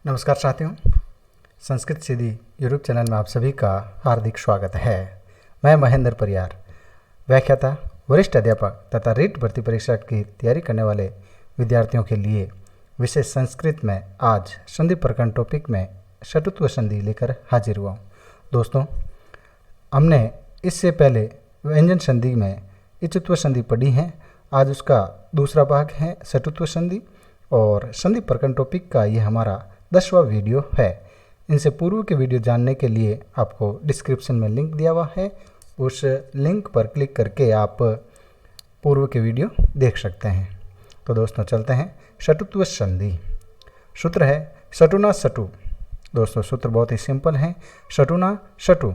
नमस्कार साथियों, संस्कृत सीधी YouTube channel में आप सभी का हार्दिक स्वागत है। मैं महेंद्र परियार, व्याख्याता, वरिष्ठ अध्यापक तथा रीट भर्ती परीक्षा की तैयारी करने वाले विद्यार्थियों के लिए विशेष संस्कृत में आज संधि प्रकरण टॉपिक में षटुत्व संधि लेकर हाजिर हुआ हूँ। दोस्तों, हमने इससे पहले व्यंजन संधि में इचुत्व संधि पढ़ी है। आज उसका दूसरा भाग है षटुत्व संधि और संधि प्रकरण टॉपिक का ये हमारा 10वां वीडियो है। इनसे पूर्व के वीडियो जानने के लिए आपको डिस्क्रिप्शन में लिंक दिया हुआ है, उस लिंक पर क्लिक करके आप पूर्व के वीडियो देख सकते हैं। तो दोस्तों चलते हैं षटुत्व संधि। सूत्र है षटुना षटु। दोस्तों सूत्र बहुत ही सिंपल है, षटुना षटु।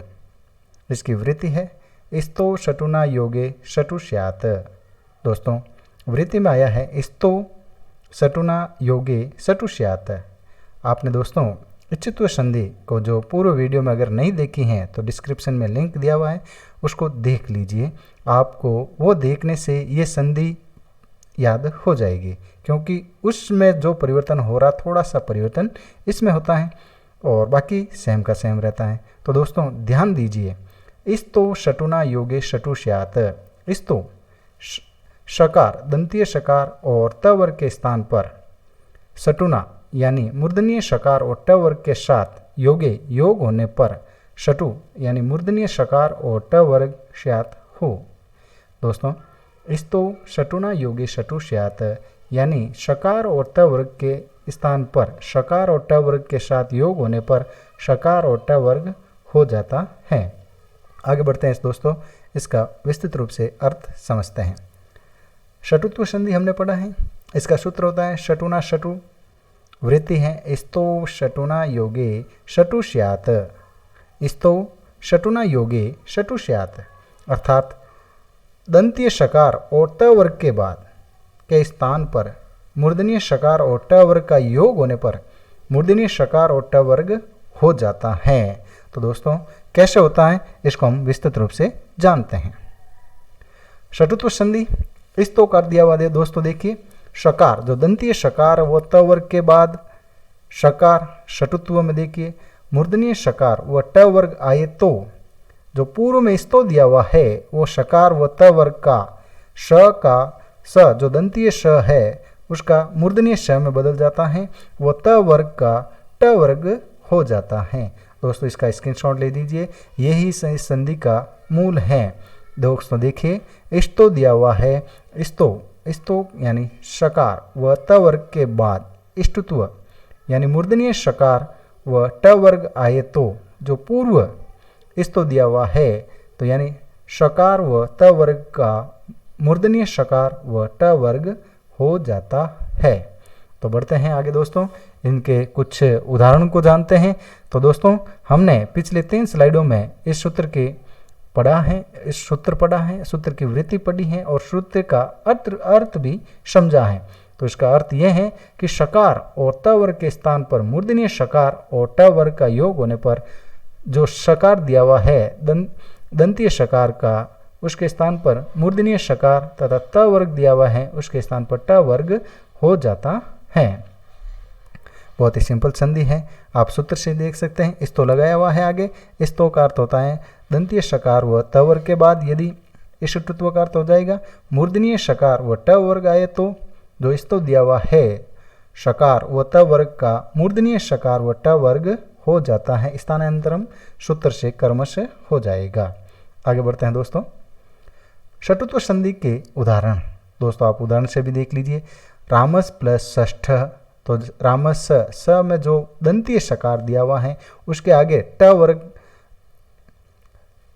इसकी वृत्ति है इस्तो षटुना योगे षटु स्यात्। दोस्तों वृत्ति में आया है इस्तो षटुना योगे षटु स्यात्। आपने दोस्तों इच्छित्व संधि को जो पूर्व वीडियो में अगर नहीं देखी हैं तो डिस्क्रिप्शन में लिंक दिया हुआ है, उसको देख लीजिए। आपको वो देखने से ये संधि याद हो जाएगी, क्योंकि उसमें जो परिवर्तन हो रहा थोड़ा सा परिवर्तन इसमें होता है और बाकी सेम का सेम रहता है। तो दोस्तों ध्यान दीजिए, इस्तो षटुना योगे षटु स्यात्। इस्तो शकार, दंतीय शकार और त वर्ग के स्थान पर षटुना यानी मूर्धन्य शकार और ट वर्ग के साथ योगे योग होने पर षटु यानी मूर्धन्य शकार और ट वर्ग स्यात् हो। दोस्तों इस्तो षटुना योगे षटु स्यात् यानी शकार और ट वर्ग के स्थान पर शकार और ट वर्ग के साथ योग होने पर शकार और ट वर्ग हो जाता है। आगे बढ़ते हैं दोस्तों, इसका विस्तृत रूप से अर्थ समझते हैं। षटुत्व संधि हमने पढ़ा है, इसका सूत्र होता है षटुना षटु। वृत्ति है इस्तो षटुना योगे षटु स्यात्। इस्तो षटुना योगे षटु स्यात् अर्थात दंतीय शकार और ट वर्ग के बाद के स्थान पर मूर्धन्य शकार और ट वर्ग का योग होने पर मूर्धन्य शकार और ट वर्ग हो जाता है। तो दोस्तों कैसे होता है इसको हम विस्तृत रूप से जानते हैं। षटुत्व संधि इस्तो कर दिया हुआ है दोस्तों, देखिए शकार जो दंतीय शकार वो त वर्ग के बाद शकार षटुत्व में देखिए मूर्धन्य शकार व ट वर्ग आए तो जो पूर्व में इस्तो दिया हुआ है वो शकार व त वर्ग का श का स जो दंतीय श है उसका मूर्धन्य श में बदल जाता है, वो त वर्ग का ट वर्ग हो जाता है। दोस्तों इसका स्क्रीनशॉट ले लीजिए, यही संधि का मूल है। दोस्तों देखिए इस्तो दिया हुआ है, इस्तो यानी शकार व त वर्ग के बाद इष्टुत्व यानी मूर्धन्य शकार व ट वर्ग आए तो जो पूर्व इस्तो दिया हुआ है तो यानी शकार व त वर्ग का मूर्धन्य शकार व ट वर्ग हो जाता है। तो बढ़ते हैं आगे दोस्तों, इनके कुछ उदाहरण को जानते हैं। तो दोस्तों हमने पिछले 3 स्लाइडों में इस सूत्र के पढ़ा है, सूत्र की वृत्ति पढ़ी है और सूत्र का अर्थ भी समझा है। तो इसका अर्थ यह है कि शकार और त वर्ग के स्थान पर मूर्धन्य शकार और ट वर्ग का योग होने पर जो शकार दिया हुआ है दंतीय शकार का, उसके स्थान पर मूर्धन्य शकार तथा त वर्ग दिया हुआ है उसके स्थान पर ट वर्ग हो जाता है। बहुत ही सिंपल संधि है, आप सूत्र से देख सकते हैं। इस्तो लगाया हुआ है आगे, इस्तो का अर्थ होता है दंतीय शकार व त वर्ग के बाद यदि इष्टुत्व का अर्थ हो जाएगा मूर्धन्य शकार व ट वर्ग आए तो जो इस्तो दिया हुआ है शकार व त वर्ग का मूर्धन्य शकार व ट वर्ग हो जाता है। स्थानांतरम सूत्र से कर्मश हो जाएगा। आगे बढ़ते हैं दोस्तों, षटुत्व संधि के उदाहरण। दोस्तों आप उदाहरण से भी देख लीजिए, रामस प्लस षष्ठ। तो रामस स में जो दंतीय शकार दिया हुआ है उसके आगे ट वर्ग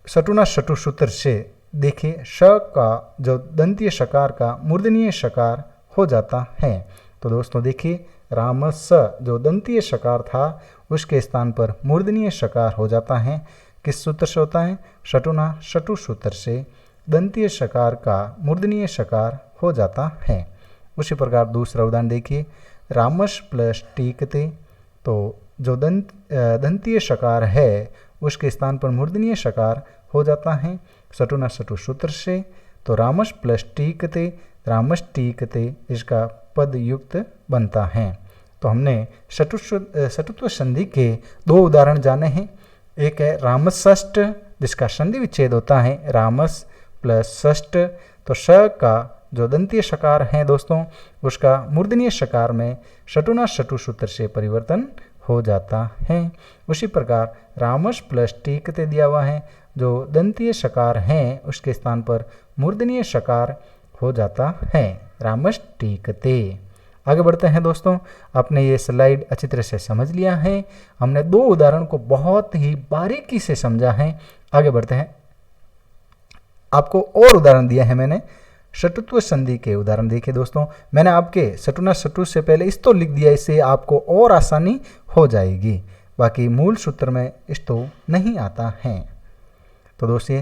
षटुना षटु सूत्र से देखिए श का जो दंतीय शकार का मूर्धन्य शकार हो जाता है। तो दोस्तों देखिए रामस जो दंतीय शकार था उसके स्थान पर मूर्धन्य शकार हो जाता है। किस सूत्र से होता है? षटुना षटु सूत्र से दंतीय शकार का मूर्धन्य शकार हो जाता है। उसी प्रकार दूसरा उदाहरण देखिए, रामस प्लस टीकते। तो जो दंतीय शकार है उसके स्थान पर मूर्धन्य शकार हो जाता है षटुना षटु सूत्र से। तो रामस प्लस टीकते, रामस टीकते इसका पद युक्त बनता है। तो हमने शटुत्व संधि के 2 उदाहरण जाने हैं। एक है रामस षष्ठ, जिसका संधि विच्छेद होता है रामस प्लस षष्ठ। तो श का जो दंतीय शकार है दोस्तों, उसका मूर्धन्य शकार में शटुना शटु सूत्र से परिवर्तन हो जाता है। उसी प्रकार रामस प्लस टीकते दिया हुआ है, जो दंतीय शकार हैं उसके स्थान पर मूर्धन्य शकार हो जाता है, रामस टीकते। आगे बढ़ते हैं दोस्तों, आपने ये स्लाइड अच्छी तरह से समझ लिया है। हमने 2 उदाहरण को बहुत ही बारीकी से समझा है। आगे बढ़ते हैं, आपको और उदाहरण दिया है मैंने, शटुत्व संधि के उदाहरण देखिए दोस्तों। मैंने आपके शटुना शटु से पहले इस तो लिख दिया, इससे आपको और आसानी हो जाएगी। बाकी मूल सूत्र में इस तो नहीं आता है। तो दोस्तों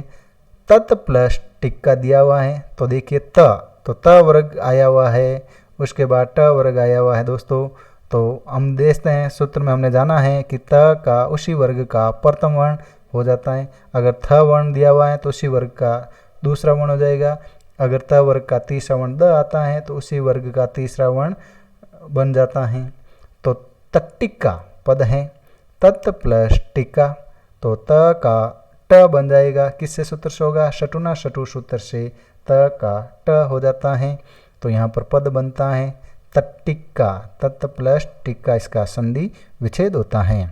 तत् प्लस टिक्का दिया हुआ है, तो देखिए तो त वर्ग आया हुआ है, उसके बाद ट वर्ग आया हुआ है दोस्तों। तो हम देखते हैं सूत्र में हमने जाना है कि त का उसी वर्ग का प्रथम वर्ण हो जाता है। अगर थ वर्ण दिया हुआ है तो उसी वर्ग का दूसरा वर्ण हो जाएगा। अगर त वर्ग का तीसरा वर्ण द आता है तो उसी वर्ग का तीसरा वर्ण बन जाता है। तो तट्टिका पद है, तत् प्लस टिक्का, तो त का ट बन जाएगा। किससे सूत्र से होगा? शटुना शटु सूत्र से त का ट हो जाता है। तो यहाँ पर पद बनता है तट्टिका, तत् प्लस टिक्का, इसका संधि विच्छेद होता है।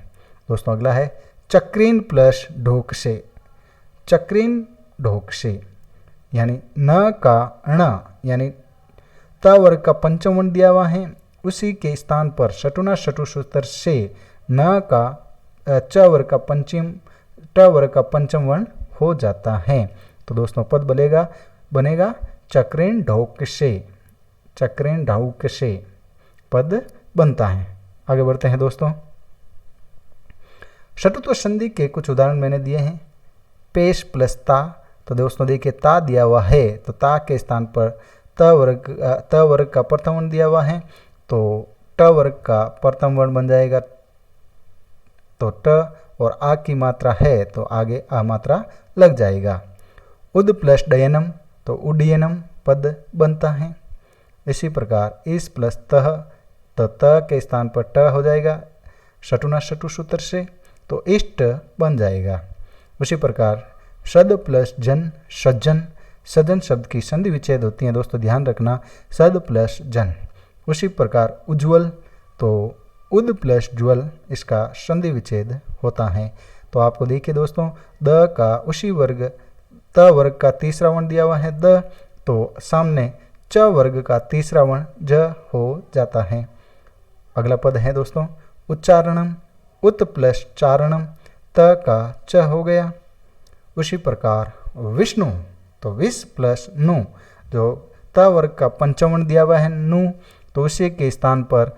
दोस्तों अगला है चक्रीन प्लस ढोक से। चक्रीन ढोक से यानी न का ण यानी त वर्ग का पंचम वर्ण दिया हुआ है, उसी के स्थान पर शटुना शटु सूत्र से न का च वर्ग का ट वर्ग का पंचम वर्ण हो जाता है। तो दोस्तों पद बनेगा चक्रेन ढौक से, चक्रेन ढौक से पद बनता है। आगे बढ़ते हैं दोस्तों, शटुत्व संधि के कुछ उदाहरण मैंने दिए हैं। पेश प्लस ता, तो दोस्तों देखिए ता दिया हुआ है, तो ता के स्थान पर त वर्ग का प्रथम वर्ण दिया हुआ है, तो ट वर्ग का प्रथम वर्ण बन जाएगा। तो ट और आ की मात्रा है तो आगे आ मात्रा लग जाएगा। उद प्लस डयनम, तो उडयनम पद बनता है। इसी प्रकार इस प्लस तह, तो त के स्थान पर ट हो जाएगा शटुना शटु सूत्र से, तो इष्ट बन जाएगा। उसी प्रकार सद प्लस जन, सज्जन, सज्जन शब्द की संधि विच्छेद होती है दोस्तों, ध्यान रखना, सद प्लस जन। उसी प्रकार उज्ज्वल, तो उद प्लस ज्वल, इसका संधि विच्छेद होता है। तो आपको देखिए दोस्तों, द का उसी वर्ग त वर्ग का तीसरा वर्ण दिया हुआ है द, तो सामने च वर्ग का तीसरा वर्ण ज हो जाता है। अगला पद है दोस्तों उच्चारणम, उत प्लस चारणम, त का च हो गया। उसी प्रकार विष्णु, तो विष प्लस नु, जो त वर्ग का पंचम वर्ण दिया हुआ है नु, तो उसी के स्थान पर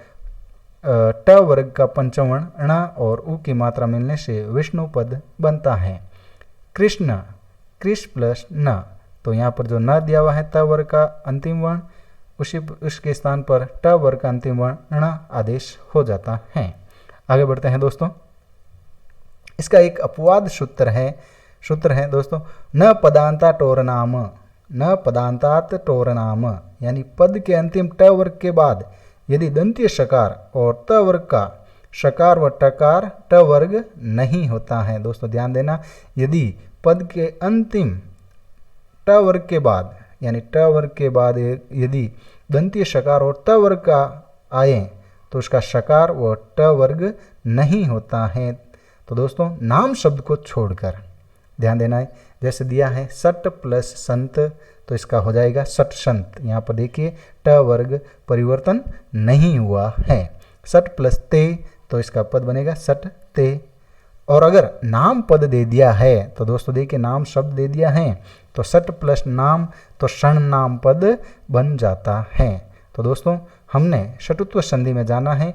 ट वर्ग का पंचम वर्ण ण और उ की मात्रा मिलने से विष्णु पद बनता है। कृष्ण, कृष प्लस न, तो यहाँ पर जो न दिया हुआ है त वर्ग का अंतिम वर्ण, उसके स्थान पर ट वर्ग का अंतिम वर्ण ण आदेश हो जाता है। आगे बढ़ते हैं दोस्तों, इसका एक अपवाद सूत्र है दोस्तों, न पदांता टोरनाम, न पदांतात टोरनाम, यानी पद के अंतिम ट वर्ग के बाद यदि दंतीय शकार और त वर्ग का शकार व टकार ट वर्ग नहीं होता है। दोस्तों ध्यान देना, यदि पद के अंतिम ट वर्ग के बाद यानी ट वर्ग के बाद यदि दंतीय शकार और त वर्ग का आए तो उसका शकार व ट वर्ग नहीं होता है। तो दोस्तों नाम शब्द को छोड़कर ध्यान देना है, जैसे दिया है सट प्लस संत, तो इसका हो जाएगा सट संत। यहाँ पर देखिए ट वर्ग परिवर्तन नहीं हुआ है। सट प्लस ते, तो इसका पद बनेगा सट ते। और अगर नाम पद दे दिया है तो दोस्तों देखिए नाम शब्द दे दिया है तो सट प्लस नाम, तो षण नाम पद बन जाता है। तो दोस्तों हमने शटुत्व संधि में जाना है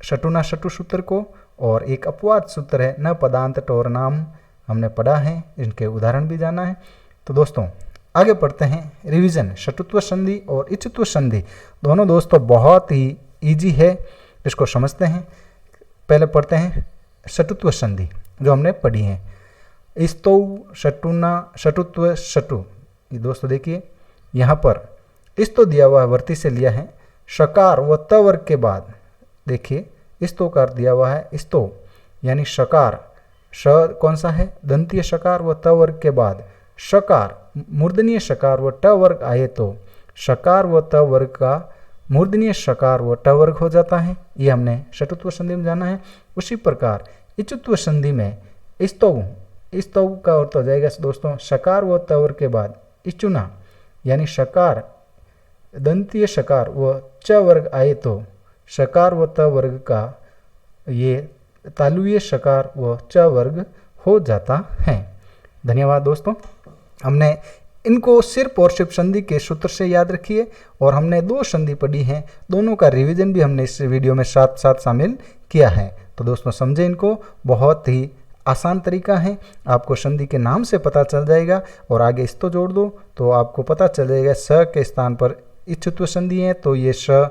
शटुना शटु सूत्र को, और एक अपवाद सूत्र है न पदांत टोर नाम, हमने पढ़ा है, इनके उदाहरण भी जाना है। तो दोस्तों आगे पढ़ते हैं रिवीजन, शटुत्व संधि और इच्छित्व संधि दोनों दोस्तों बहुत ही इजी है, इसको समझते हैं। पहले पढ़ते हैं शटुत्व संधि जो हमने पढ़ी है, इस्तो शटुना शटुत्व शटु। ये दोस्तों देखिए यहाँ पर इस्तो दिया हुआ वर्ती से लिया है, शकार व त वर्ग के बाद देखिए स्तो का अर्थ दिया हुआ है स्तो यानी शकार। श कौन सा है? दंतीय शकार व त वर्ग के बाद शकार मूर्धन्य शकार व ट वर्ग आए तो शकार व त वर्ग का मूर्धन्य शकार व ट वर्ग हो जाता है। ये हमने षटुत्व संधि में जाना है। उसी प्रकार इचुत्व संधि में स्तौ का अर्थ हो जाएगा दोस्तों शकार व त वर्ग के बाद इचुना यानी शकार दंतीय शकार व च वर्ग आए तो शकार व त वर्ग का ये तालुवीय शकार व च वर्ग हो जाता है। धन्यवाद दोस्तों। हमने इनको सिर्फ और सिर्फ संधि के सूत्र से याद रखिए और हमने 2 संधि पढ़ी हैं, दोनों का रिवीजन भी हमने इस वीडियो में साथ साथ शामिल किया है। तो दोस्तों समझे इनको, बहुत ही आसान तरीका है। आपको संधि के नाम से पता चल जाएगा और आगे स्तो जोड़ दो तो आपको पता चल जाएगा स के स्थान पर इच्छुत्व संधि है तो ये स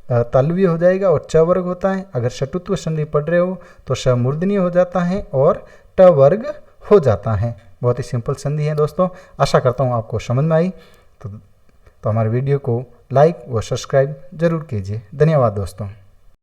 तालुवीय हो जाएगा और च वर्ग होता है। अगर षटुत्व संधि पढ़ रहे हो तो स मूर्धन्य हो जाता है और ट वर्ग हो जाता है। बहुत ही सिंपल संधि है दोस्तों। आशा करता हूँ आपको समझ में आई। तो हमारे वीडियो को लाइक व सब्सक्राइब जरूर कीजिए। धन्यवाद दोस्तों।